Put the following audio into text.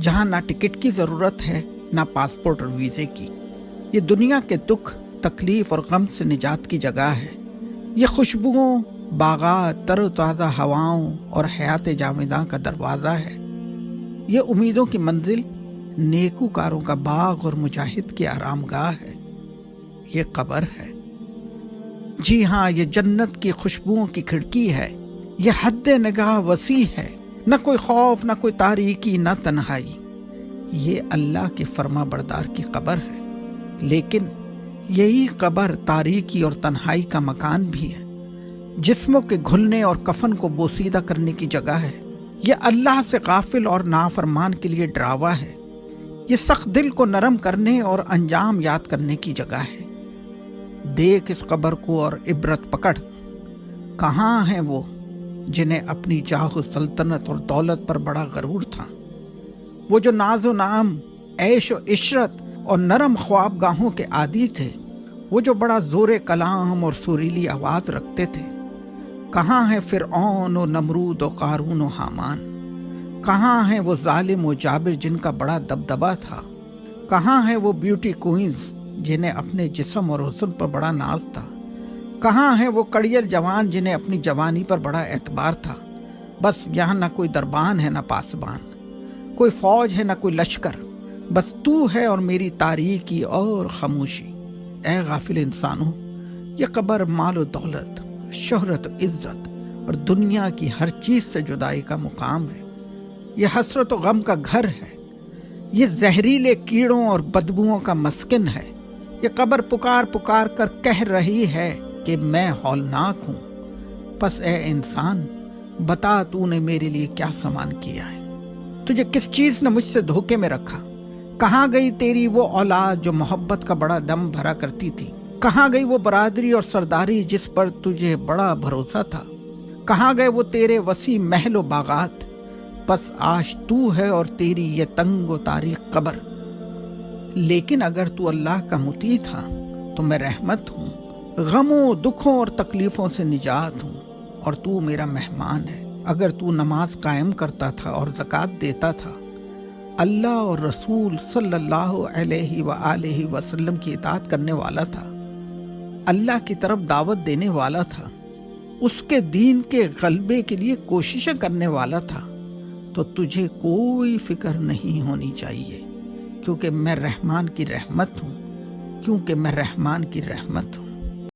جہاں نہ ٹکٹ کی ضرورت ہے نہ پاسپورٹ اور ویزے کی۔ یہ دنیا کے دکھ، تکلیف اور غم سے نجات کی جگہ ہے۔ یہ خوشبوؤں، باغات، تر و تازہ ہواؤں اور حیات جاویداں کا دروازہ ہے۔ یہ امیدوں کی منزل، نیکوکاروں کا باغ اور مجاہد کی آرام گاہ ہے۔ یہ قبر ہے۔ جی ہاں، یہ جنت کی خوشبوؤں کی کھڑکی ہے۔ یہ حد نگاہ وسیع ہے، نہ کوئی خوف، نہ کوئی تاریکی، نہ تنہائی۔ یہ اللہ کے فرما بردار کی قبر ہے، لیکن یہی قبر تاریکی اور تنہائی کا مکان بھی ہے۔ جسموں کے گھلنے اور کفن کو بوسیدہ کرنے کی جگہ ہے۔ یہ اللہ سے غافل اور نافرمان کے لیے ڈراوا ہے۔ یہ سخت دل کو نرم کرنے اور انجام یاد کرنے کی جگہ ہے۔ دیکھ اس قبر کو اور عبرت پکڑ۔ کہاں ہیں وہ جنہیں اپنی جاہ و سلطنت اور دولت پر بڑا غرور تھا؟ وہ جو ناز و نعم، عیش و عشرت اور نرم خواب گاہوں کے عادی تھے، وہ جو بڑا زور کلام اور سریلی آواز رکھتے تھے۔ کہاں ہیں فرعون و نمرود و قارون و حامان؟ کہاں ہیں وہ ظالم و جابر جن کا بڑا دبدبا تھا؟ کہاں ہیں وہ بیوٹی کوئنز جنہیں اپنے جسم اور حسن پر بڑا ناز تھا؟ کہاں ہیں وہ کڑیل جوان جنہیں اپنی جوانی پر بڑا اعتبار تھا؟ بس یہاں نہ کوئی دربان ہے نہ پاسبان، کوئی فوج ہے نہ کوئی لشکر، بس تو ہے اور میری تاریکی اور خاموشی۔ اے غافل انسانوں، یہ قبر مال و دولت، شہرت و عزت اور دنیا کی ہر چیز سے جدائی کا مقام ہے۔ یہ حسرت و غم کا گھر ہے۔ یہ زہریلے کیڑوں اور بدبوؤں کا مسکن ہے۔ یہ قبر پکار پکار کر کہہ رہی ہے کہ میں ہولناک ہوں۔ پس اے انسان، بتا تو نے میرے لیے کیا سامان کیا ہے؟ تجھے کس چیز نے مجھ سے دھوکے میں رکھا؟ کہاں گئی تیری وہ اولاد جو محبت کا بڑا دم بھرا کرتی تھی؟ کہاں گئی وہ برادری اور سرداری جس پر تجھے بڑا بھروسہ تھا؟ کہاں گئے وہ تیرے وسیع محل و باغات؟ بس آج تو ہے اور تیری یہ تنگ و تاریک قبر۔ لیکن اگر تو اللہ کا مطیع تھا تو میں رحمت ہوں، غموں، دکھوں اور تکلیفوں سے نجات ہوں، اور تو میرا مہمان ہے۔ اگر تو نماز قائم کرتا تھا اور زکوٰۃ دیتا تھا، اللہ اور رسول صلی اللہ علیہ وآلہ وسلم کی اطاعت کرنے والا تھا، اللہ کی طرف دعوت دینے والا تھا، اس کے دین کے غلبے کے لیے کوششیں کرنے والا تھا، تو تجھے کوئی فکر نہیں ہونی چاہیے، کیونکہ میں رحمان کی رحمت ہوں،